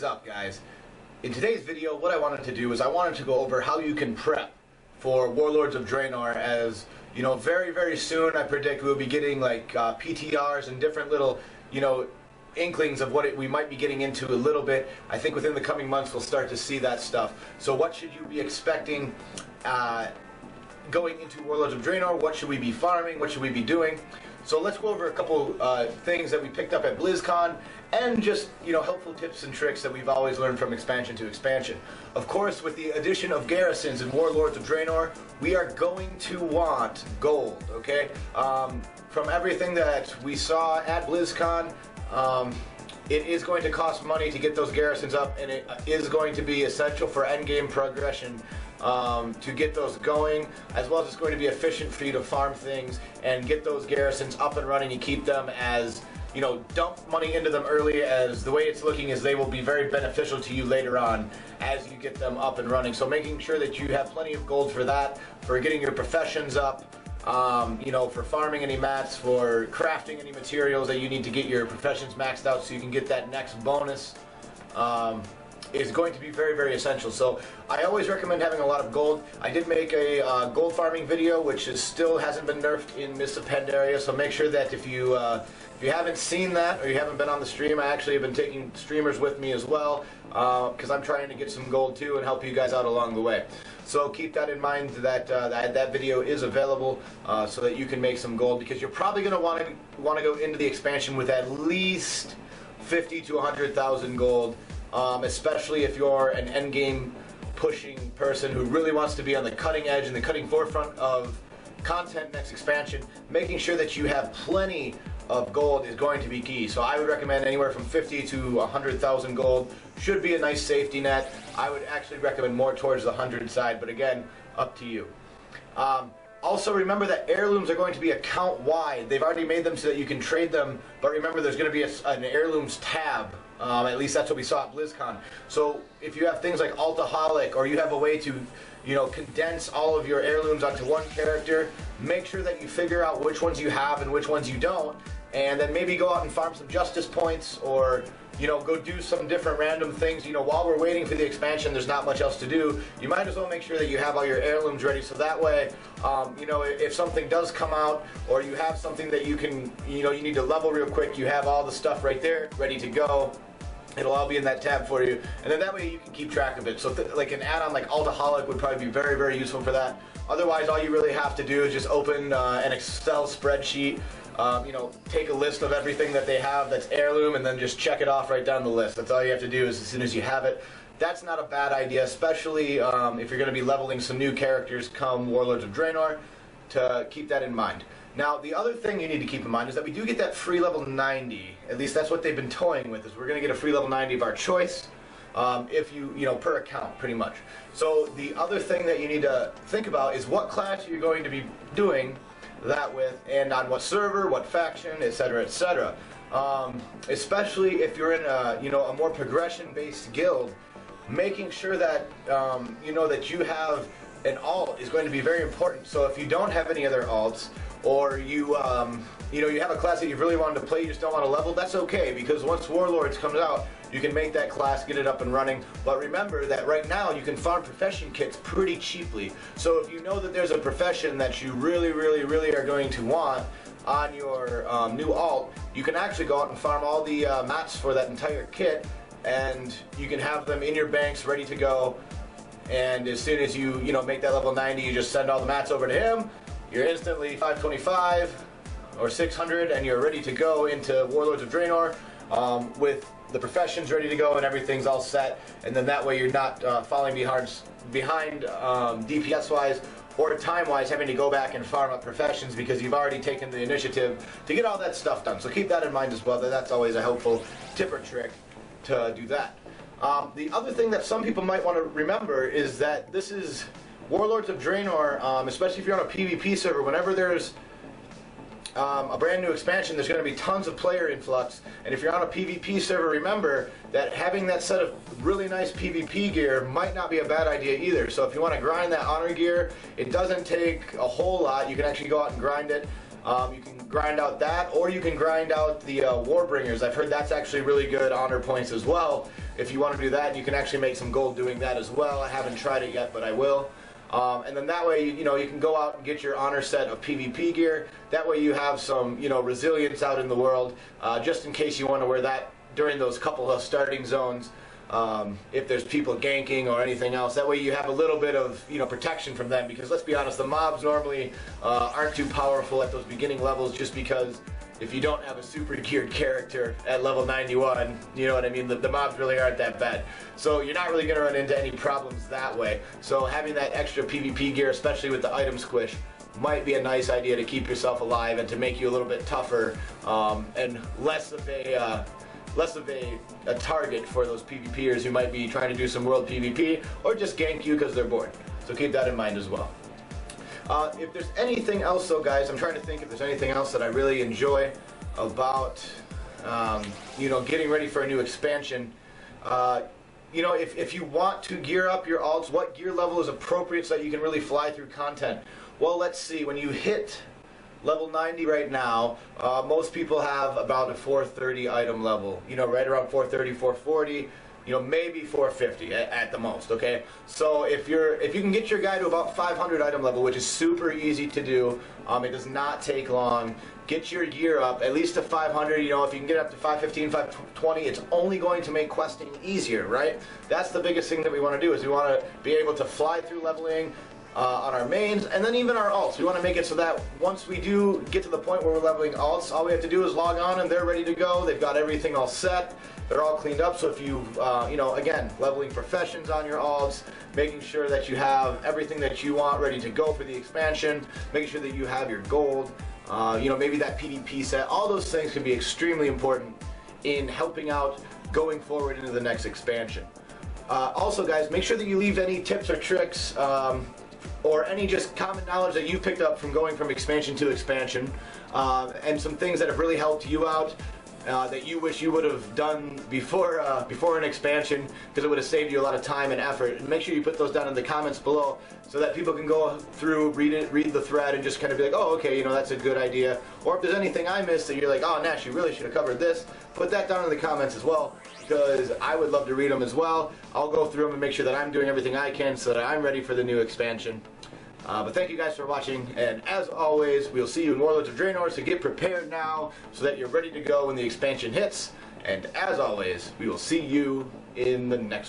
up, guys? In today's video, what I wanted to do is I wanted to go over how you can prep for Warlords of Draenor, as you know, very soon I predict we'll be getting like PTRs and different little, you know, inklings of what we might be getting into a little bit. I think within the coming months we'll start to see that stuff. So what should you be expecting going into Warlords of Draenor? What should we be farming? What should we be doing? So let's go over a couple things that we picked up at BlizzCon, and just, you know, helpful tips and tricks that we've always learned from expansion to expansion. Of course, with the addition of garrisons in Warlords of Draenor, we are going to want gold, okay? From everything that we saw at BlizzCon, it is going to cost money to get those garrisons up, and it is going to be essential for endgame progression to get those going, as well as it's going to be efficient for you to farm things and get those garrisons up and running and keep them as, you know, dump money into them early, as the way it's looking is they will be very beneficial to you later on as you get them up and running. So making sure that you have plenty of gold for that, for getting your professions up, you know, for farming any mats, for crafting any materials that you need to get your professions maxed out so you can get that next bonus, is going to be very essential. So I always recommend having a lot of gold. I did make a gold farming video, which still hasn't been nerfed in Mists of Pandaria, so make sure that if you haven't seen that, or you haven't been on the stream, I actually have been taking streamers with me as well, because I'm trying to get some gold too and help you guys out along the way. So keep that in mind, that that video is available so that you can make some gold, because you're probably going to want to go into the expansion with at least 50 to 100,000 gold, especially if you're an endgame pushing person who really wants to be on the cutting edge and the cutting forefront of content next expansion. Making sure that you have plenty of gold is going to be key. So I would recommend anywhere from 50 to 100,000 gold should be a nice safety net. I would actually recommend more towards the 100 side, but again, up to you. Also remember that heirlooms are going to be account wide. They've already made them so that you can trade them, but remember there's going to be an heirlooms tab. At least that's what we saw at BlizzCon. So if you have things like Altaholic, or you have a way to, you know, condense all of your heirlooms onto one character, make sure that you figure out which ones you have and which ones you don't, and then maybe go out and farm some justice points, or, you know, go do some different random things. You know, while we're waiting for the expansion, there's not much else to do. You might as well make sure that you have all your heirlooms ready, so that way, you know, if something does come out, or you have something that you can, you know, you need to level real quick, you have all the stuff right there ready to go. It'll all be in that tab for you, and then that way you can keep track of it. So like an add-on like Altaholic would probably be very useful for that. Otherwise, all you really have to do is just open an Excel spreadsheet, you know, take a list of everything that they have that's heirloom, and then just check it off right down the list. That's all you have to do, is as soon as you have it. That's not a bad idea, especially if you're going to be leveling some new characters come Warlords of Draenor, to keep that in mind. Now, the other thing you need to keep in mind is that we do get that free level 90. At least that's what they've been toying with, is we're going to get a free level 90 of our choice, if you know, per account, pretty much. So the other thing that you need to think about is what class you're going to be doing that with, and on what server, what faction, etc., etc. Especially if you're in a, you know, a more progression-based guild, making sure that you know that you have an alt is going to be very important. So if you don't have any other alts, or you you know, you have a class that you've really wanted to play, you just don't want to level, that's okay, because once Warlords comes out, you can make that class, get it up and running. But remember that right now you can farm profession kits pretty cheaply. So if you know that there's a profession that you really are going to want on your new alt, you can actually go out and farm all the mats for that entire kit, and you can have them in your banks ready to go. And as soon as you know, make that level 90, you just send all the mats over to him. You're instantly 525 or 600, and you're ready to go into Warlords of Draenor with the professions ready to go and everything's all set. And then that way you're not falling behind DPS-wise or time-wise, having to go back and farm up professions because you've already taken the initiative to get all that stuff done. So keep that in mind as well. That's always a helpful tip or trick to do that. The other thing that some people might want to remember is that this is Warlords of Draenor, especially if you're on a PvP server. Whenever there's a brand new expansion, there's going to be tons of player influx, and if you're on a PvP server, remember that having that set of really nice PvP gear might not be a bad idea either. So if you want to grind that honor gear, it doesn't take a whole lot. You can actually go out and grind it. You can grind out that, or you can grind out the Warbringers. I've heard that's actually really good honor points as well. If you want to do that, you can actually make some gold doing that as well. I haven't tried it yet, but I will. And then that way, you can go out and get your honor set of PvP gear. That way you have some, resilience out in the world, just in case you want to wear that during those couple of starting zones. If there's people ganking or anything else, that way you have a little bit of protection from them, because let's be honest, the mobs normally aren't too powerful at those beginning levels, just because if you don't have a super geared character at level 91, you know what I mean, the mobs really aren't that bad. So you're not really going to run into any problems that way. So having that extra PvP gear, especially with the item squish, might be a nice idea to keep yourself alive and to make you a little bit tougher and less of a target for those PvPers who might be trying to do some world PvP or just gank you because they're bored. So keep that in mind as well. If there's anything else though, guys, I'm trying to think if there's anything else that I really enjoy about getting ready for a new expansion. If you want to gear up your alts, what gear level is appropriate so that you can really fly through content? Well, let's see. When you hit level 90 right now, most people have about a 430 item level, right around 430, 440, maybe 450 at the most, okay? So if you can get your guy to about 500 item level, which is super easy to do, it does not take long. Get your gear up at least to 500, if you can get up to 515, 520, it's only going to make questing easier, right? That's the biggest thing that we want to do, is we want to be able to fly through leveling on our mains, and then even our alts. We want to make it so that once we do get to the point where we're leveling alts, all we have to do is log on and they're ready to go. They've got everything all set. They're all cleaned up. So if you, again, leveling professions on your alts, making sure that you have everything that you want ready to go for the expansion, making sure that you have your gold, maybe that PvP set. All those things can be extremely important in helping out going forward into the next expansion. Also, guys, make sure that you leave any tips or tricks or any just common knowledge that you've picked up from going from expansion to expansion, and some things that have really helped you out that you wish you would have done before an expansion, because it would have saved you a lot of time and effort. And make sure you put those down in the comments below so that people can go through, read the thread, and just kind of be like, oh, okay, that's a good idea. Or if there's anything I missed that you're like, oh, Nash, you really should have covered this, put that down in the comments as well, because I would love to read them as well. I'll go through them and make sure that I'm doing everything I can so that I'm ready for the new expansion. But thank you guys for watching, and as always, we'll see you in Warlords of Draenor, so get prepared now so that you're ready to go when the expansion hits. And as always, we will see you in the next one.